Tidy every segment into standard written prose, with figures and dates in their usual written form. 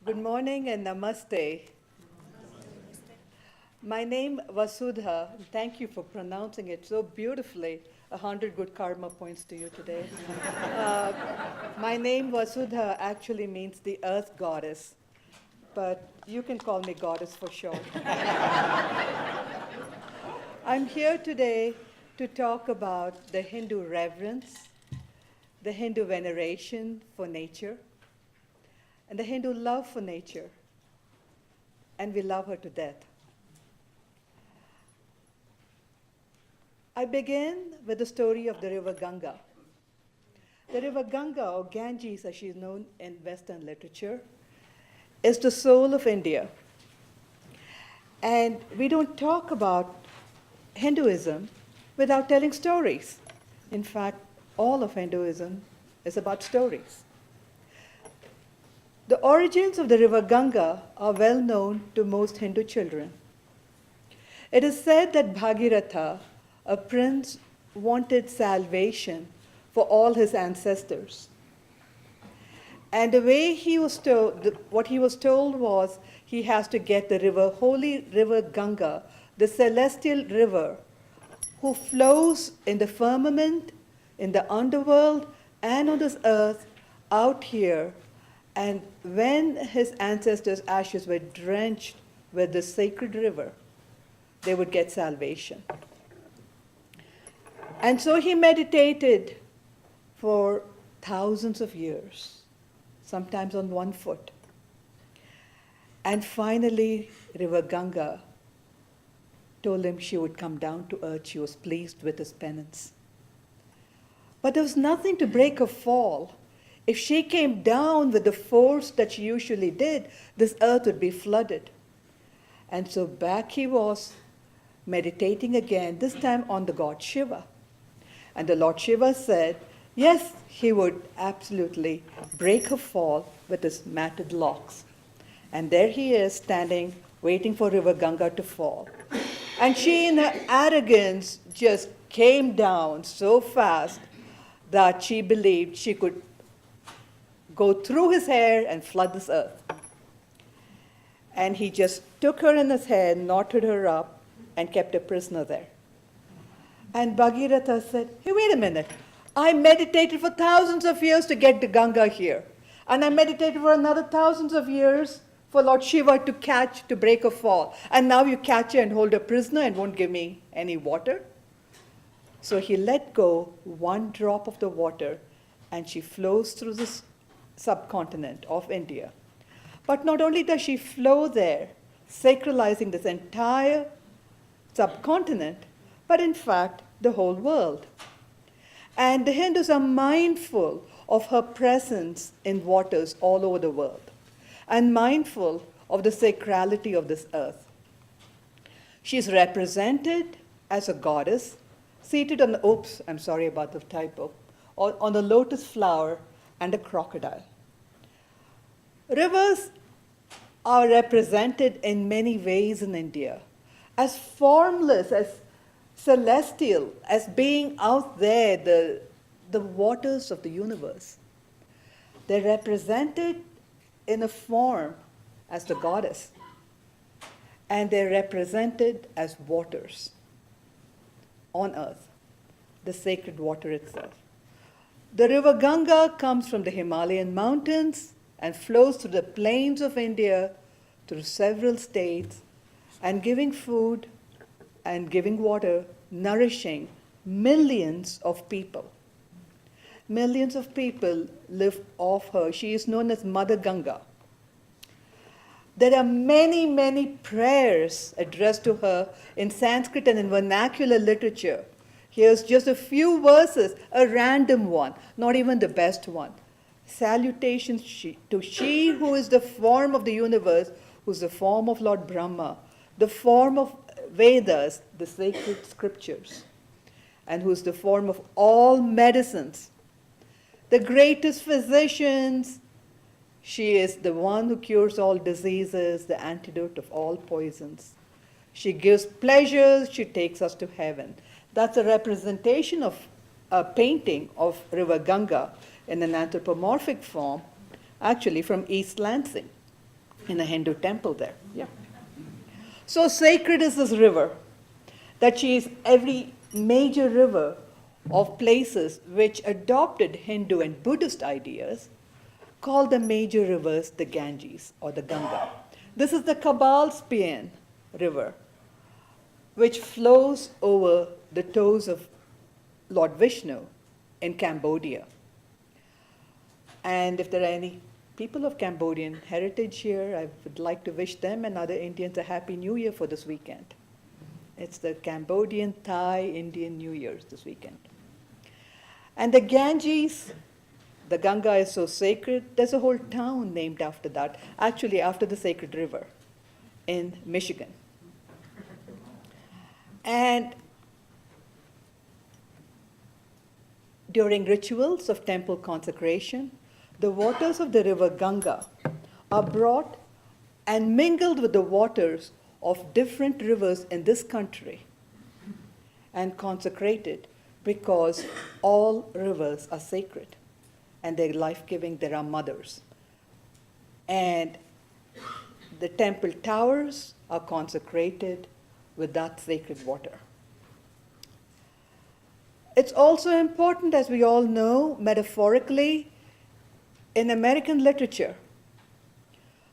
Good morning and namaste. My name Vasudha. Thank you for pronouncing it so beautifully. 100 good karma points to you today. Uh, my name Vasudha actually means the earth goddess, but you can call me goddess for short. I'm here today to talk about the Hindu reverence, the Hindu veneration for nature, and the Hindu love for nature. And we love her to death. I begin with the story of the river Ganga. The river Ganga, or Ganges as she is known in Western literature, is the soul of India. And we don't talk about Hinduism without telling stories. In fact, all of Hinduism is about stories. The origins of the river Ganga are well known to most Hindu children. It is said that Bhagirath, a prince, wanted salvation for all his ancestors. And the way he was told, what he was told was he has to get the river, holy river Ganga, the celestial river, who flows in the firmament, in the underworld, and on this earth, out here. And when his ancestors' ashes were drenched with the sacred river, they would get salvation. And so he meditated for thousands of years, sometimes on one foot. And finally, River Ganga told him she would come down to earth. She was pleased with his penance. But there was nothing to break her fall. If she came down with the force that she usually did, this earth would be flooded. And so back he was, meditating again, this time on the god Shiva. And the Lord Shiva said, yes, he would absolutely break her fall with his matted locks. And there he is standing, waiting for River Ganga to fall. And she, in her arrogance, just came down so fast that she believed she could go through his hair and flood this earth. And he just took her in his hair, knotted her up, and kept her prisoner there. And Bhagirath said, hey, wait a minute. I meditated for thousands of years to get the Ganga here. And I meditated for another thousands of years for Lord Shiva to catch, to break a fall. And now you catch her and hold her prisoner and won't give me any water? So he let go one drop of the water, and she flows through this subcontinent of India. But not only does she flow there, sacralizing this entire subcontinent, but in fact, the whole world. And the Hindus are mindful of her presence in waters all over the world, and mindful of the sacrality of this earth. She is represented as a goddess, seated on the, oops, I'm sorry about the typo, on the lotus flower and a crocodile. Rivers are represented in many ways in India, as formless, as celestial, as being out there, the waters of the universe. They're represented in a form as the goddess, and they're represented as waters on earth, the sacred water itself. The river Ganga comes from the Himalayan mountains and flows through the plains of India, through several states, and giving food and giving water, nourishing millions of people. Millions of people live off her. She is known as Mother Ganga. There are many, many prayers addressed to her in Sanskrit and in vernacular literature. Here's just a few verses, a random one, not even the best one. Salutations to she who is the form of the universe, who's the form of Lord Brahma, the form of Vedas, the sacred scriptures, and who's the form of all medicines, the greatest physicians. She is the one who cures all diseases, the antidote of all poisons. She gives pleasures, she takes us to heaven. That's a representation of a painting of River Ganga in an anthropomorphic form, actually from East Lansing. in a Hindu temple there. Yeah. So sacred is this river that she is every major river of places which adopted Hindu and Buddhist ideas, called the major rivers the Ganges or the Ganga. This is the Cabalspian River, which flows over the toes of Lord Vishnu in Cambodia. And if there are any people of Cambodian heritage here, I would like to wish them and other Indians a Happy New Year for this weekend. It's the Cambodian, Thai, Indian New Year's this weekend. And the Ganges, the Ganga is so sacred, there's a whole town named after that, actually after the sacred river in Michigan. And during rituals of temple consecration, the waters of the river Ganga are brought and mingled with the waters of different rivers in this country and consecrated, because all rivers are sacred and they're life-giving, there are mothers. And the temple towers are consecrated with that sacred water. It's also important, as we all know, metaphorically, in American literature.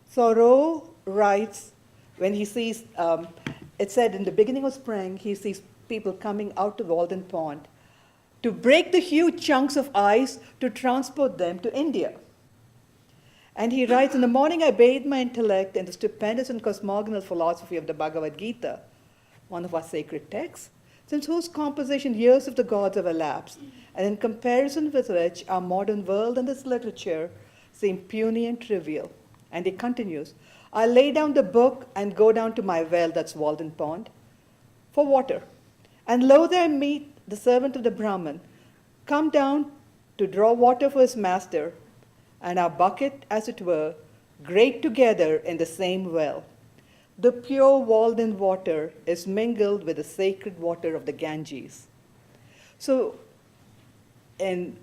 Thoreau writes, when he sees, it said in the beginning of spring, he sees people coming out to Walden Pond to break the huge chunks of ice to transport them to India. And he writes, in the morning I bathed my intellect in the stupendous and cosmogonal philosophy of the Bhagavad Gita, one of our sacred texts, since whose composition years of the gods have elapsed, and in comparison with which our modern world and its literature seem puny and trivial. And he continues, I lay down the book and go down to my well, that's Walden Pond, for water. And lo, there I meet the servant of the Brahmin, come down to draw water for his master, and our bucket, as it were, grate together in the same well. The pure Walden water is mingled with the sacred water of the Ganges. So in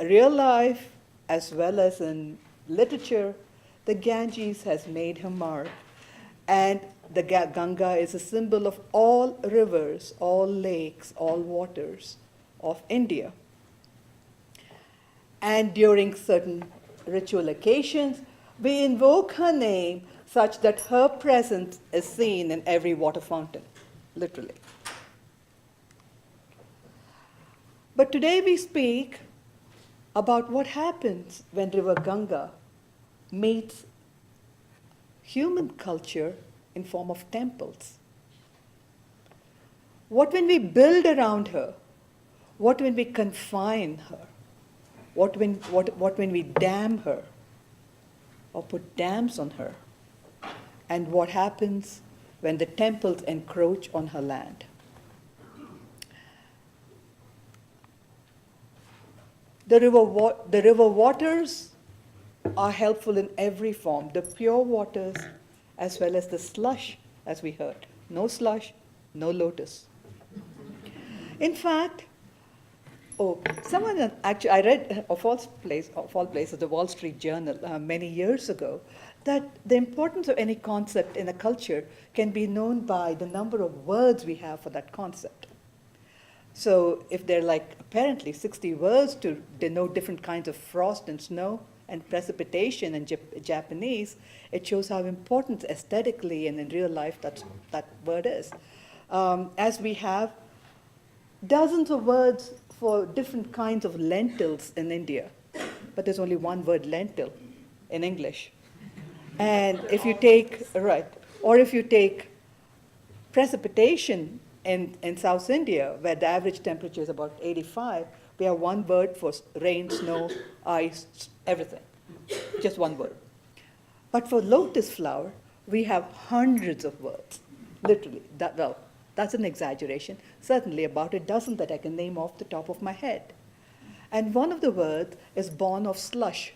real life, as well as in literature, the Ganges has made her mark. And the Ganga is a symbol of all rivers, all lakes, all waters of India. And during certain ritual occasions, we invoke her name such that her presence is seen in every water fountain, literally. But today we speak about what happens when River Ganga meets human culture in form of temples. What when we build around her? What when we confine her? What when we dam her or put dams on her? And what happens when the temples encroach on her land? The river waters are helpful in every form, the pure waters as well as the slush, as we heard. No slush, no lotus. In fact, actually, I read of all places, the Wall Street Journal many years ago, that the importance of any concept in a culture can be known by the number of words we have for that concept. So if there are apparently 60 words to denote different kinds of frost and snow and precipitation in Japanese, it shows how important aesthetically and in real life that word is. As we have dozens of words for different kinds of lentils in India, but there's only one word, lentil, in English. And if you take, or if you take precipitation in South India, where the average temperature is about 85, we have one word for rain, snow, ice, everything, just one word. But for lotus flower, we have hundreds of words, literally. That's an exaggeration, certainly about a dozen that I can name off the top of my head. And one of the words is born of slush,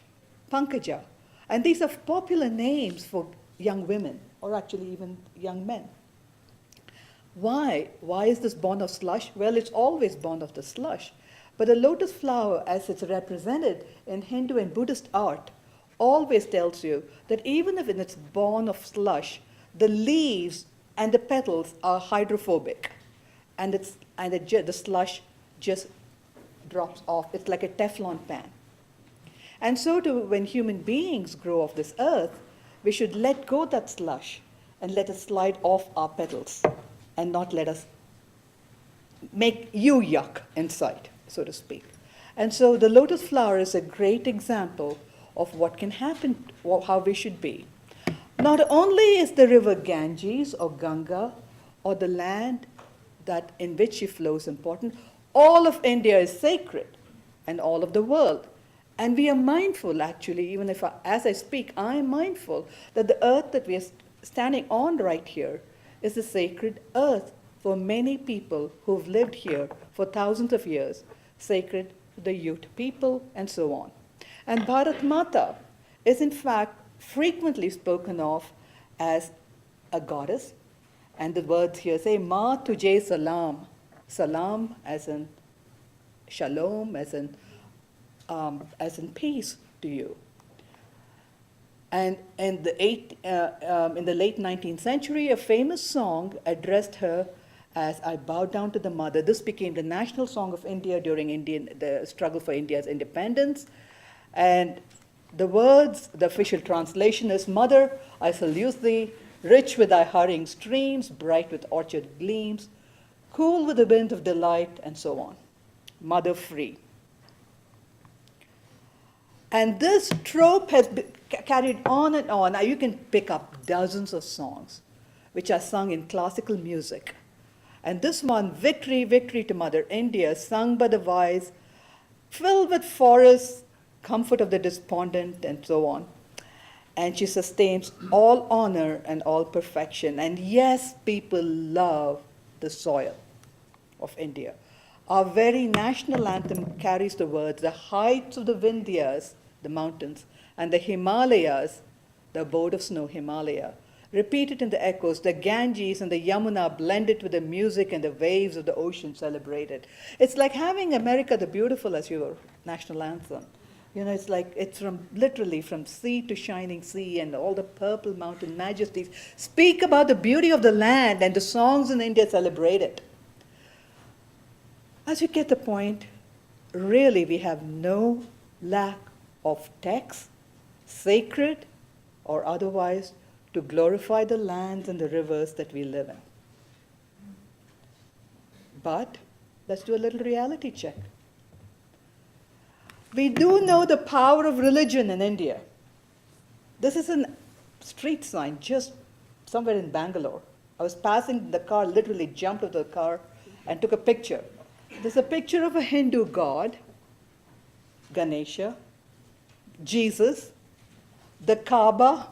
pankaja. And these are popular names for young women, or actually even young men. Why? Why is this born of slush? Well, it's always born of the slush. But the lotus flower, as it's represented in Hindu and Buddhist art, always tells you that even if it's born of slush, the leaves and the petals are hydrophobic, and the slush just drops off. It's like a Teflon pan. And so too, when human beings grow off this earth, we should let go that slush and let it slide off our petals and not let us make you yuck inside, so to speak. And so the lotus flower is a great example of what can happen, how we should be. Not only is the river Ganges or Ganga or the land that in which she flows important, all of India is sacred and all of the world. And we are mindful, actually, even if as I speak, I am mindful that the earth that we are standing on right here is a sacred earth for many people who've lived here for thousands of years, sacred to the Ute people, and so on. And Bharat Mata is, in fact, frequently spoken of as a goddess. And the words here say, Ma tujhe salam. Salam as in shalom, as in peace to you. And in the late 19th century, a famous song addressed her as I bow down to the mother. This became the national song of India during the struggle for India's independence. And the words, the official translation is, Mother, I salute thee, rich with thy hurrying streams, bright with orchard gleams, cool with the wind of delight, and so on. Mother free. And this trope has been carried on and on. Now you can pick up dozens of songs which are sung in classical music. And this one, Victory, Victory to Mother India, sung by the wise, filled with forests, comfort of the despondent, and so on. And she sustains all honor and all perfection. And yes, people love the soil of India. Our very national anthem carries the words, the heights of the Vindhyas, the mountains, and the Himalayas, the abode of snow, Himalaya, repeated in the echoes, the Ganges and the Yamuna blended with the music and the waves of the ocean celebrated. It's like having America the Beautiful as your national anthem. You know, it's like, it's literally from sea to shining sea and all the purple mountain majesties speak about the beauty of the land, and the songs in India celebrate it. As you get the point, really we have no lack of texts, sacred or otherwise, to glorify the lands and the rivers that we live in. But let's do a little reality check. We do know the power of religion in India. This is a street sign just somewhere in Bangalore. I was passing the car, literally jumped out of the car and took a picture. There's a picture of a Hindu god, Ganesha, Jesus, the Kaaba.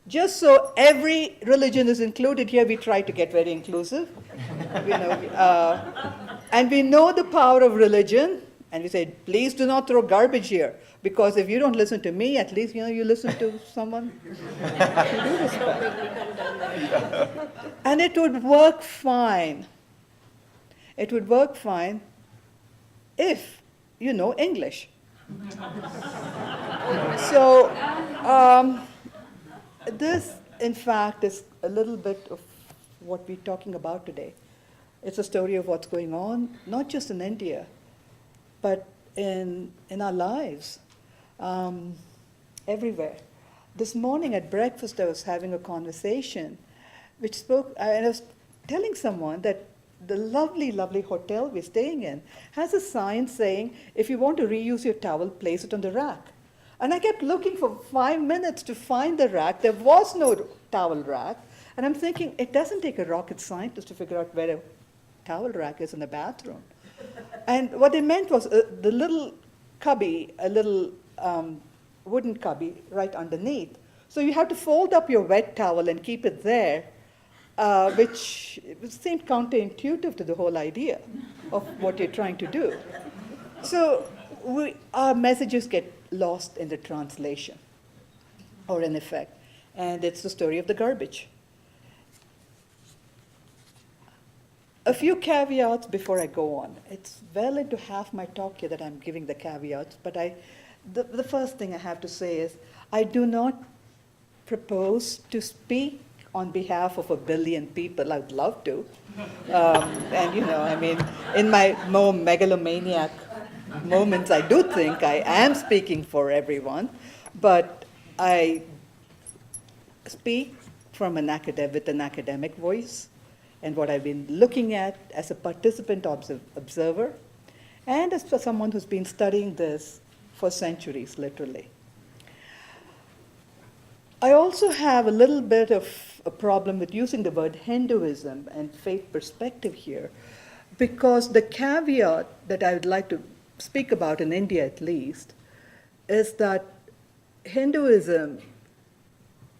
Just so every religion is included here, we try to get very inclusive. And we know the power of religion, and we say, please do not throw garbage here, because if you don't listen to me, at least you listen to someone you do respect. And it would work fine. It would work fine if you know English. So this, in fact, is a little bit of what we're talking about today. It's a story of what's going on, not just in India, but in our lives, everywhere. This morning at breakfast, I was having a conversation which spoke, and I was telling someone that the lovely, lovely hotel we're staying in has a sign saying, if you want to reuse your towel, place it on the rack. And I kept looking for 5 minutes to find the rack. There was no towel rack. And I'm thinking, it doesn't take a rocket scientist to figure out where a towel rack is in the bathroom. And what they meant was the little cubby, a little wooden cubby right underneath. So you have to fold up your wet towel and keep it there, which seemed counterintuitive to the whole idea of what you're trying to do. So our messages get lost in the translation, or in effect. And it's the story of the garbage. A few caveats before I go on. It's well into half my talk here that I'm giving the caveats, but the first thing I have to say is I do not propose to speak on behalf of 1 billion people. I would love to. And, I mean, in my more megalomaniac moments, I do think I am speaking for everyone, but I speak from with an academic voice and what I've been looking at as a participant observer and as for someone who's been studying this for centuries, literally. I also have a little bit of a problem with using the word Hinduism and faith perspective here, because the caveat that I would like to speak about in India at least is that Hinduism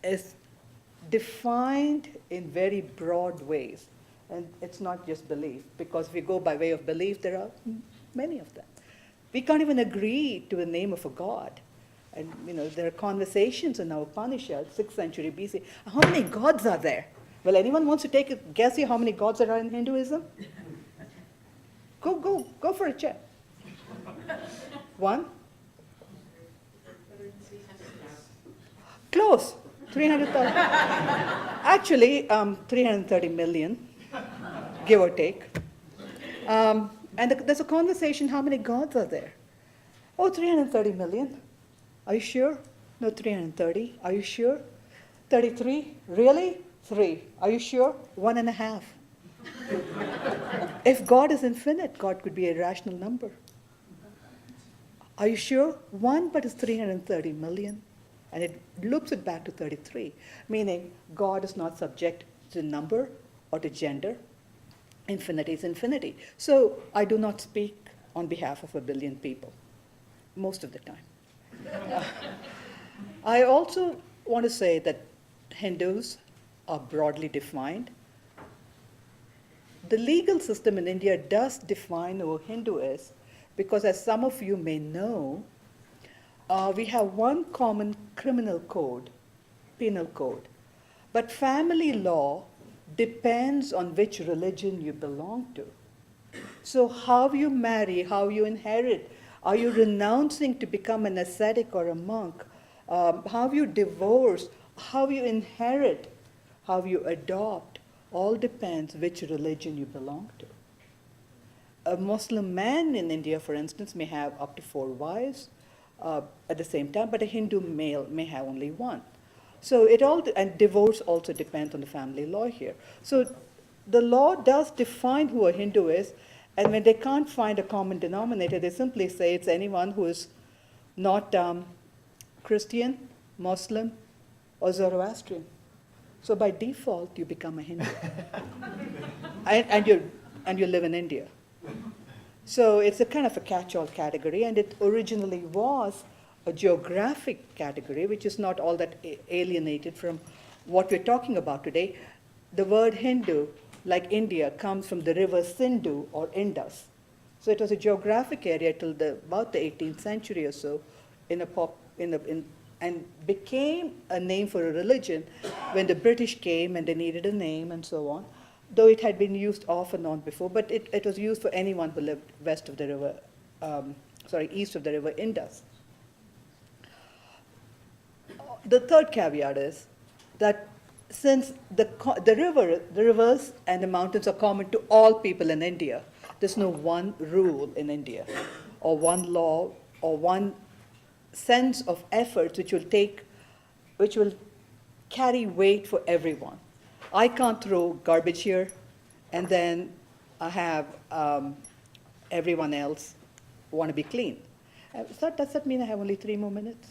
is defined in very broad ways. And it's not just belief, because if we go by way of belief, there are many of them. We can't even agree to the name of a god. And there are conversations in our Upanishads, 6th century BC. How many gods are there? Well, anyone wants to take a guess here how many gods there are in Hinduism? Go for a check. One? Close. 300,000. Actually, 330 million, give or take. And there's a conversation, how many gods are there? Oh, 330 million. Are you sure? No, 330. Are you sure? 33? Really? 3. Are you sure? 1.5. If God is infinite, God could be a rational number. Are you sure? 1, but it's 330 million. And it loops it back to 33, meaning God is not subject to number or to gender. Infinity is infinity. So I do not speak on behalf of 1 billion people, most of the time. I also want to say that Hindus are broadly defined. The legal system in India does define who a Hindu is, because as some of you may know, we have one common criminal code, penal code. But family law depends on which religion you belong to. So how you marry, how you inherit, are you renouncing to become an ascetic or a monk? How you divorce, how you inherit, how you adopt, all depends which religion you belong to. A Muslim man in India, for instance, may have up to 4 wives at the same time, but a Hindu male may have only 1. So and divorce also depends on the family law here. So the law does define who a Hindu is, and when they can't find a common denominator, they simply say it's anyone who is not Christian, Muslim, or Zoroastrian. So by default, you become a Hindu. and you live in India. So it's a kind of a catch-all category, and it originally was a geographic category, which is not all that alienated from what we're talking about today. The word Hindu, like India, comes from the river Sindhu or Indus. So it was a geographic area till about the 18th century or so, and became a name for a religion when the British came and they needed a name and so on, though it had been used off and on before, but it was used for anyone who lived east of the river Indus. The third caveat is that since the rivers and the mountains are common to all people in India, there's no one rule in India, or one law, or one sense of efforts which will carry weight for everyone. I can't throw garbage here, and then I have everyone else want to be clean. Does that mean I have only 3 more minutes?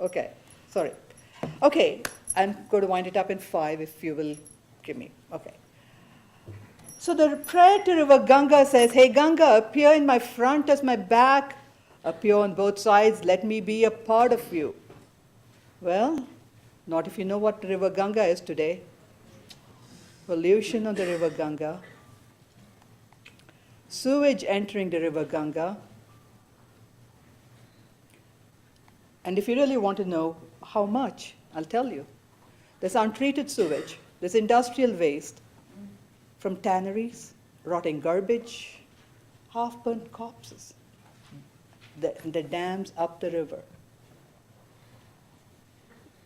Okay, sorry. Okay, I'm going to wind it up in 5 if you will give me. Okay. So the prayer to River Ganga says, "Hey Ganga, appear in my front as my back, appear on both sides, let me be a part of you." Well, not if you know what River Ganga is today. Pollution on the River Ganga, sewage entering the River Ganga. And if you really want to know how much, I'll tell you. There's untreated sewage, there's industrial waste from tanneries, rotting garbage, half-burnt corpses. the dams up the river.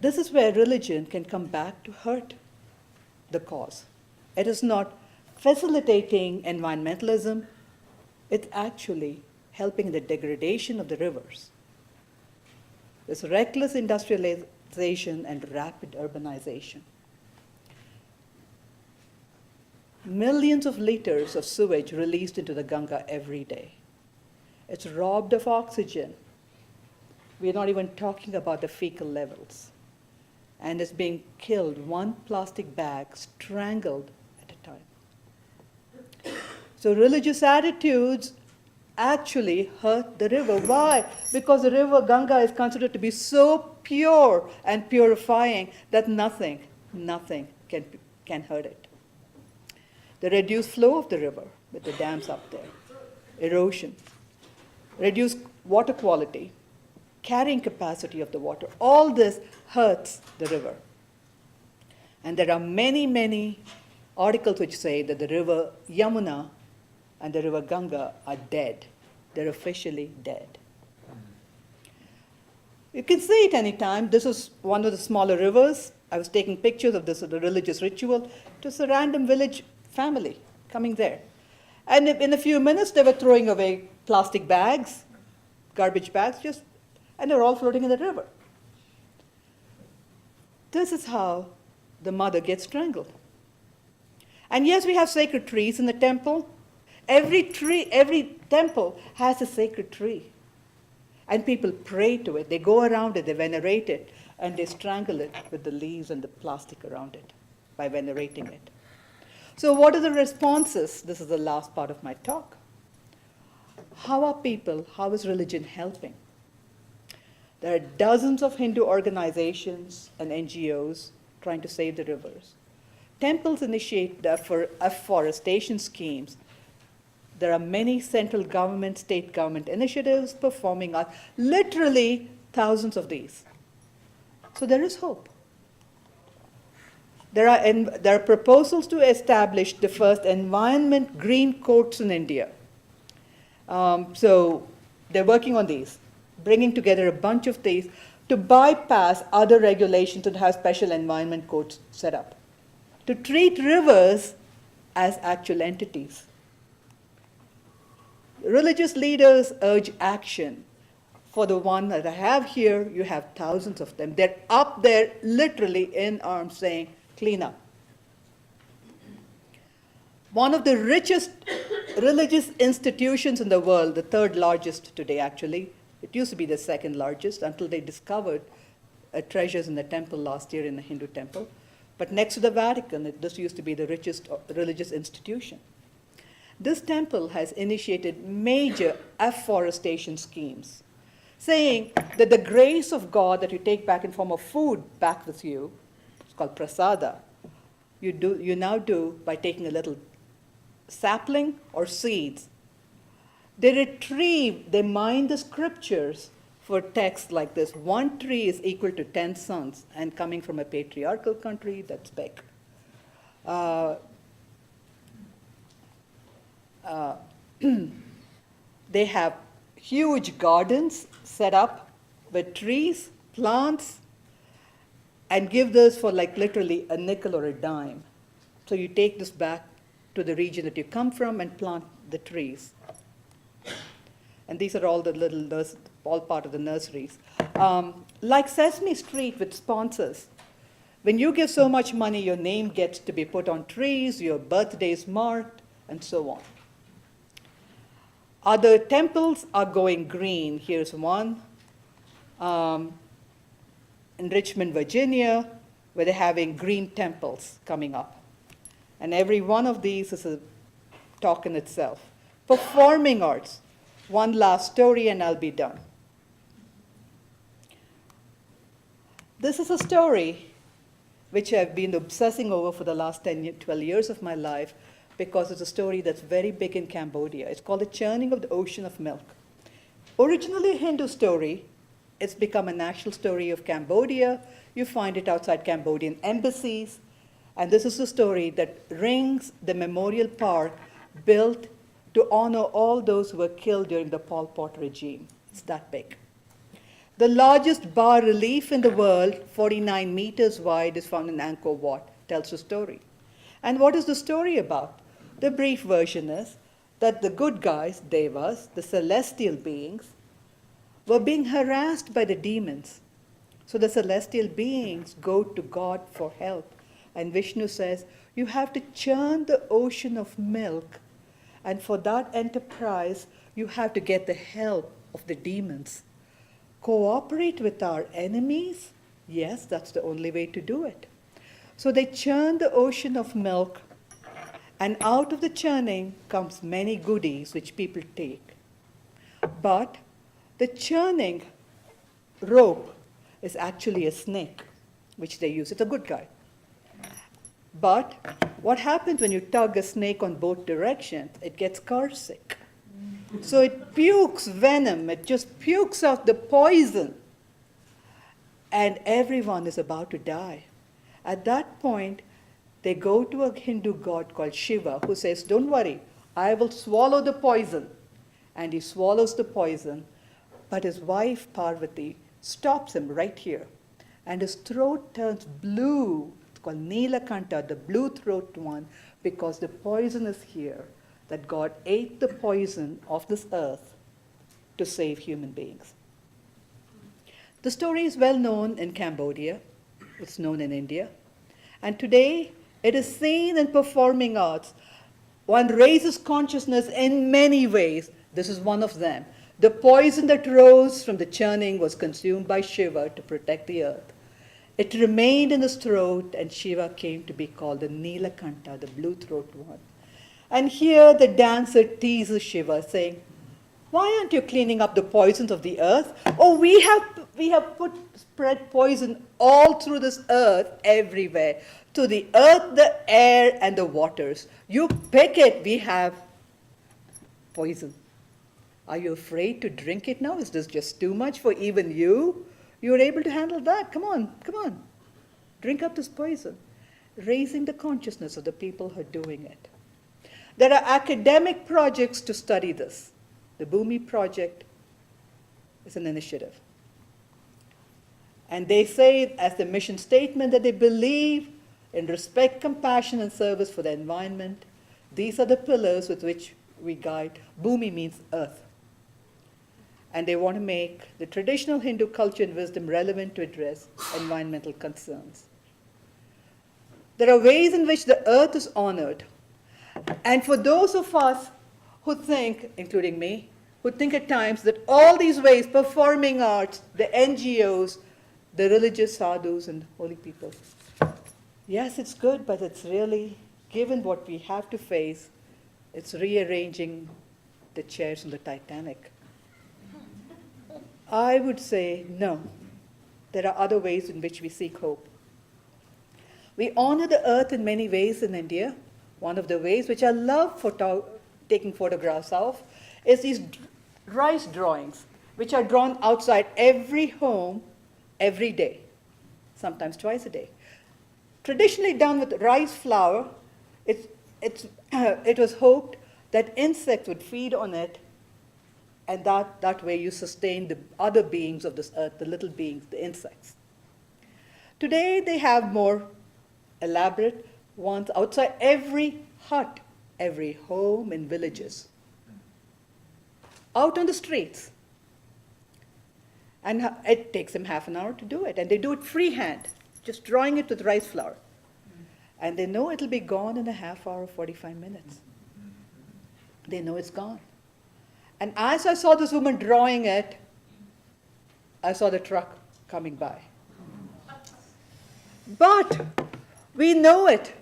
This is where religion can come back to hurt the cause. It is not facilitating environmentalism, it's actually helping the degradation of the rivers. This reckless industrialization and rapid urbanization. Millions of liters of sewage released into the Ganga every day. It's robbed of oxygen. We're not even talking about the fecal levels. And it's being killed, one plastic bag strangled at a time. So religious attitudes actually hurt the river. Why? Because the river Ganga is considered to be so pure and purifying that nothing can hurt it. The reduced flow of the river with the dams up there, erosion, reduced water quality, carrying capacity of the water, all this hurts the river. And there are many, many articles which say that the river Yamuna and the river Ganga are dead. They're officially dead. You can see it anytime. This is one of the smaller rivers. I was taking pictures of this religious ritual. It was a random village family coming there. And in a few minutes, they were throwing away plastic bags, garbage bags, and they're all floating in the river. This is how the mother gets strangled. And yes, we have sacred trees in the temple. Every temple has a sacred tree. And people pray to it. They go around it, they venerate it, and they strangle it with the leaves and the plastic around it by venerating it. So what are the responses? This is the last part of my talk. How is religion helping? There are dozens of Hindu organizations and NGOs trying to save the rivers. Temples initiate afforestation schemes. There are many central government, state government initiatives performing art, literally thousands of these. So there is hope. There are proposals to establish the first environment green courts in India. So they're working on these, bringing together a bunch of these to bypass other regulations and have special environment courts set up, to treat rivers as actual entities. Religious leaders urge action. For the one that I have here, you have thousands of them. They're up there literally in arms saying, clean up. One of the richest religious institutions in the world, the third largest today actually, it used to be the second largest until they discovered treasures in the temple last year in the Hindu temple. But next to the Vatican, this used to be the richest religious institution. This temple has initiated major afforestation schemes, saying that the grace of God that you take back in form of food back with you, it's called prasada, you now do by taking a little sapling or seeds. They mine the scriptures for texts like this. One tree is equal to 10 sons, and coming from a patriarchal country, that's big. They have huge gardens set up with trees, plants, and give this for like literally a nickel or a dime. So you take this back to the region that you come from and plant the trees. And these are all all part of the nurseries. Like Sesame Street with sponsors. When you give so much money, your name gets to be put on trees, your birthday is marked, and so on. Other temples are going green. Here's one in Richmond, Virginia, where they're having green temples coming up. And every one of these is a talk in itself. Performing arts. One last story and I'll be done. This is a story which I've been obsessing over for the last 12 years of my life, because it's a story that's very big in Cambodia. It's called The Churning of the Ocean of Milk. Originally a Hindu story, it's become a national story of Cambodia. You find it outside Cambodian embassies. And this is a story that rings the memorial park built to honor all those who were killed during the Pol Pot regime. It's that big. The largest bas relief in the world, 49 meters wide, is found in Angkor Wat, tells the story. And what is the story about? The brief version is that the good guys, devas, the celestial beings, were being harassed by the demons. So the celestial beings go to God for help. And Vishnu says, you have to churn the ocean of milk. And for that enterprise, you have to get the help of the demons. Cooperate with our enemies? Yes, that's the only way to do it. So they churn the ocean of milk, and out of the churning comes many goodies which people take. But the churning rope is actually a snake, which they use. It's a good guy. But what happens when you tug a snake on both directions? It gets carsick. So it pukes venom. It just pukes out the poison. And everyone is about to die. At that point, they go to a Hindu god called Shiva, who says, don't worry, I will swallow the poison. And he swallows the poison, but his wife, Parvati, stops him right here. And his throat turns blue. It's called Nilakanta, the blue throat one, because the poison is here, that God ate the poison of this earth to save human beings. The story is well known in Cambodia. It's known in India. And today, it is seen in performing arts. One raises consciousness in many ways. This is one of them. The poison that rose from the churning was consumed by Shiva to protect the earth. It remained in his throat, and Shiva came to be called the Nilakanta, the blue throat one. And here the dancer teases Shiva, saying, why aren't you cleaning up the poisons of the earth? Oh, we have spread poison all through this earth, everywhere. To the earth, the air, and the waters. You pick it, we have poison. Are you afraid to drink it now? Is this just too much for even you? You're able to handle that. Come on, come on. Drink up this poison. Raising the consciousness of the people who are doing it. There are academic projects to study this. The Bhumi project is an initiative. And they say, as the mission statement, that they believe in respect, compassion, and service for the environment. These are the pillars with which we guide. Bhumi means earth. And they want to make the traditional Hindu culture and wisdom relevant to address environmental concerns. There are ways in which the earth is honored. And for those of us who think, including me, who think at times that all these ways, performing arts, the NGOs, the religious sadhus and holy people, yes, it's good, but it's really, given what we have to face, it's rearranging the chairs on the Titanic. I would say no. There are other ways in which we seek hope. We honor the earth in many ways in India. One of the ways which I love taking photographs of is these rice drawings, which are drawn outside every home every day, sometimes twice a day. Traditionally done with rice flour, it was hoped that insects would feed on it, and that way you sustain the other beings of this earth, the little beings, the insects. Today they have more elaborate ones outside every hut, every home in villages, out on the streets. And it takes them half an hour to do it, and they do it freehand, just drawing it with rice flour. And they know it'll be gone in a half hour, 45 minutes. They know it's gone. And as I saw this woman drawing it, I saw the truck coming by. But we know it.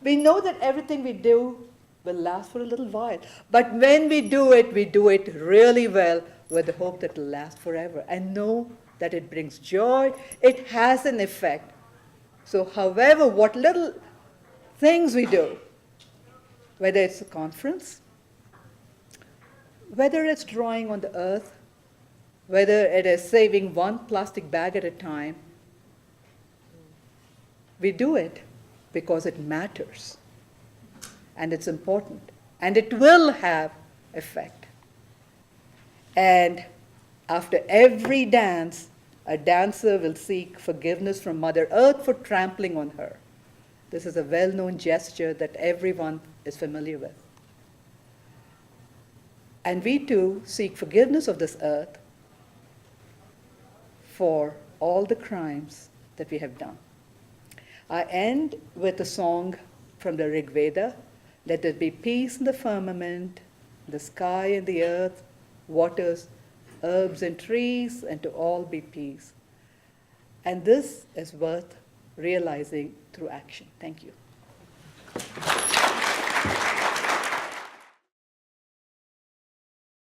We know that everything we do will last for a little while. But when we do it really well with the hope that it will last forever. And know that it brings joy. It has an effect. So however, what little things we do, whether it's a conference, whether it's drawing on the earth, whether it is saving one plastic bag at a time, we do it because it matters and it's important and it will have effect. And after every dance, a dancer will seek forgiveness from Mother Earth for trampling on her. This is a well-known gesture that everyone is familiar with. And we too seek forgiveness of this earth for all the crimes that we have done. I end with a song from the Rig Veda. Let there be peace in the firmament, the sky and the earth, waters, herbs and trees, and to all be peace. And this is worth realizing through action. Thank you.